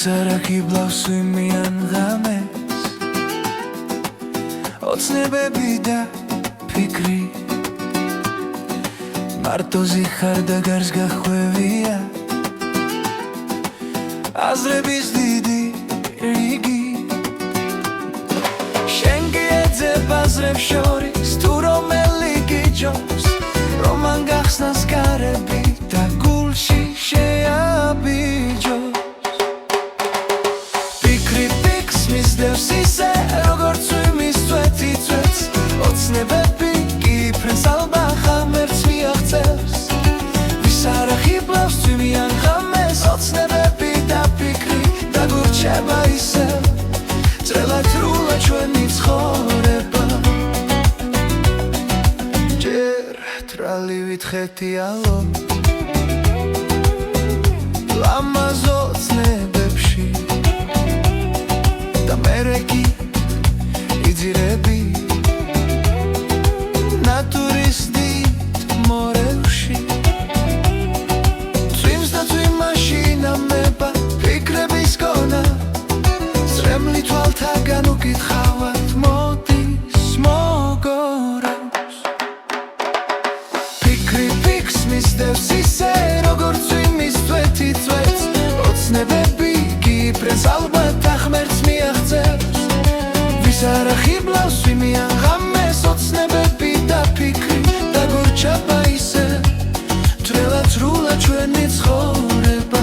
ვისარაკიბლავს ვიმიან ღამეს ოცნებები და ფიქრი მარტოზე ხარ და გარს გახვევია აზრების დიდი რიგი შენ გიეძებ აზრებს შორის თუ რომელი გიჯობს რომ მან გახსნას გარები და გულში შეაბიჯოს ფიქრი ფიქს მისდევს ისე როგორც ვიმის წვეთი წვეთს ოცნებები გიფრენს ალბა ღამერს მიაღწევს ვის არ ახიბლავს წვიმიან ღამეს ოცნებები და ფიქრი დაგურჩება ისევ წრელად სრულა ჩვენი ცხოვრება ჯერ თრალივით ხეთიალო ლამაზ ოცნებებში და მერე კი იძირები ნატურის დიდ მორევში წვიმს და წვიმაში ნამება ფიქრების გონა სრემლი თვალთაგან უკითხავად მოდის მოგორავს ფიქრი ფიქს მისდევს ისე როგორც ვიმის წვეთი წვეთს ოცნებები გიფრენს ალბათ ახმერს მიაღწევს ვის არ ახიბლავს ვიმიან ღამეს ოცნებები და ფიქრი დაგურჩება ისე თრელად სრულა ჩვენი ცხოვრება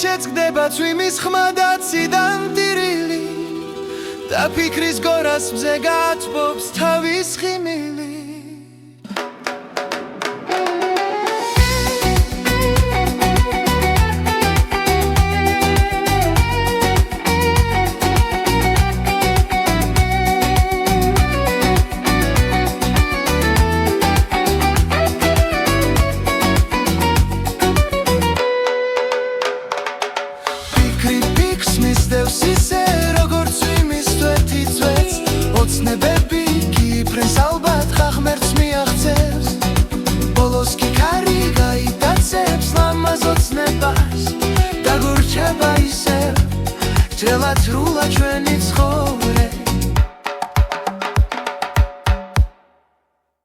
შეწყდება წვიმის ხმა და ციდან ტირილი და ფიქრის გორას მზე გაწბობს თავის ხიმილი მისდევს ისე როგორც ვიმის წვეთი წვეთს ოცნებები გიფრენს ალბათ ღამერს მიაღწევს ბოლოს კი ქარი გაიტაცებს ლამაზ ოცნებას დაგურჩება ისევ ძრელად სრულა ჩვენი ცხოვრება